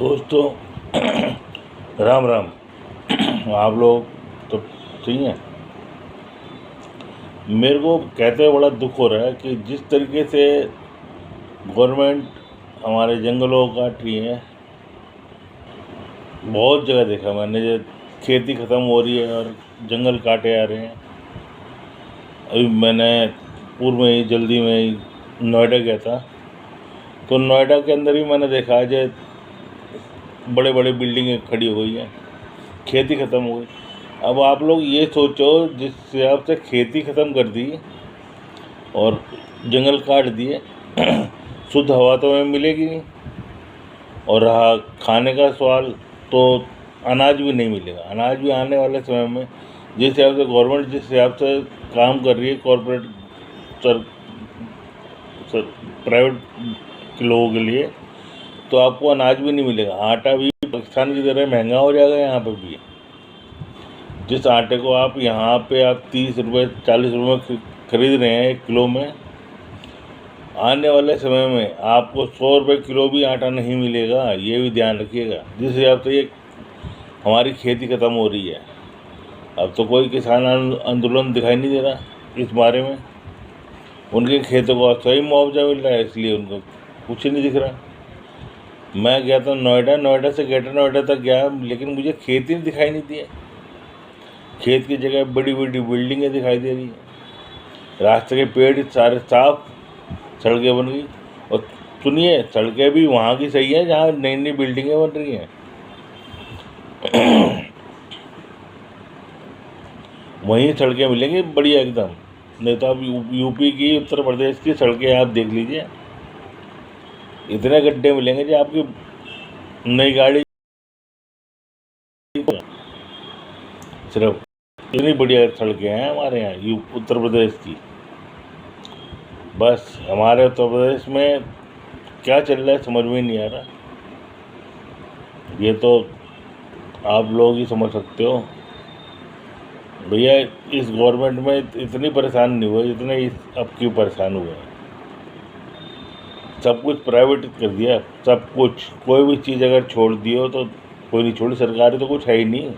दोस्तों राम राम। आप लोग तो सही हैं। मेरे को कहते हुए बड़ा दुख हो रहा है कि जिस तरीके से गवर्नमेंट हमारे जंगलों को काट रही है। बहुत जगह देखा मैंने, जो खेती ख़त्म हो रही है और जंगल काटे जा रहे हैं। अभी मैंने पूर्व में ही जल्दी में ही नोएडा गया था, तो नोएडा के अंदर भी मैंने देखा जो बड़े बड़े बिल्डिंगें खड़ी हो गई हैं, खेती ख़त्म हो गई। अब आप लोग ये सोचो, जिस हिसाब से खेती ख़त्म कर दी और जंगल काट दिए, शुद्ध हवा तो हमें मिलेगी नहीं। और रहा खाने का सवाल, तो अनाज भी नहीं मिलेगा। अनाज भी आने वाले समय में जिस हिसाब से गवर्नमेंट जिस हिसाब से काम कर रही है, कॉरपोरेट प्राइवेट के लोगों के लिए, तो आपको अनाज भी नहीं मिलेगा। आटा भी पाकिस्तान की तरह महंगा हो जाएगा यहाँ पर भी। जिस आटे को आप यहाँ पे आप 30 रुपये 40 रुपये खरीद रहे हैं 1 किलो में, आने वाले समय में आपको 100 रुपये किलो भी आटा नहीं मिलेगा। ये भी ध्यान रखिएगा। जिस हिसाब से ये हमारी खेती ख़त्म हो रही है, अब तो कोई किसान आंदोलन दिखाई नहीं दे रहा इस बारे में। उनके खेतों को सही मुआवजा मिल रहा है, इसलिए उनको कुछ ही नहीं दिख रहा। मैं गया था नोएडा से ग्रेटर नोएडा तक गया, लेकिन मुझे खेत ही दिखाई नहीं दिए। खेत की जगह बड़ी बड़ी बिल्डिंगें दिखाई दे रही हैं। रास्ते के पेड़ सारे साफ, सड़कें बन गई। और सुनिए, सड़कें भी वहाँ की सही हैं जहाँ नई नई बिल्डिंगें बन रही हैं। वहीं सड़कें मिलेंगी बढ़िया एकदम। नहीं तो आप यूपी की, उत्तर प्रदेश की सड़कें आप देख लीजिए, इतने गड्ढे मिलेंगे जो आपकी नई गाड़ी सिर्फ। इतनी बढ़िया सड़कें हैं हमारे यहाँ उत्तर प्रदेश की। बस हमारे उत्तर प्रदेश में क्या चल रहा है समझ में नहीं आ रहा। ये तो आप लोग ही समझ सकते हो भैया। इस गवर्नमेंट में इतनी परेशान नहीं हुए जितने अब की परेशान हुए हैं। सब कुछ प्राइवेट कर दिया, सब कुछ। कोई भी चीज़ अगर छोड़ दियो तो कोई नहीं छोड़ी। सरकारी तो कुछ है ही नहीं।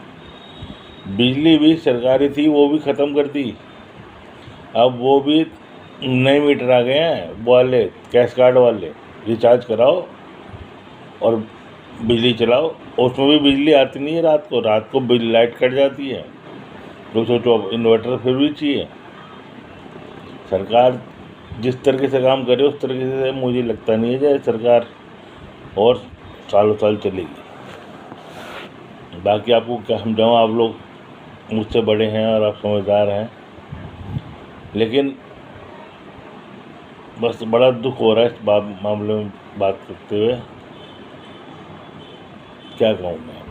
बिजली भी सरकारी थी, वो भी ख़त्म कर दी। अब वो भी नए मीटर आ गए हैं, वो वाले कैश कार्ड वाले। रिचार्ज कराओ और बिजली चलाओ। उसमें भी बिजली आती नहीं है रात को बिजली लाइट कट जाती है। तो सोचो, अब इन्वर्टर फिर भी चाहिए। सरकार जिस तरीके से काम करे उस तरीके से मुझे लगता नहीं है कि सरकार और सालों साल चलेगी। बाकी आपको क्या समझाऊँ, आप लोग मुझसे बड़े हैं और आप समझदार हैं, लेकिन बस बड़ा दुख हो रहा है इस मामले में बात करते हुए। क्या कहूँ मैं।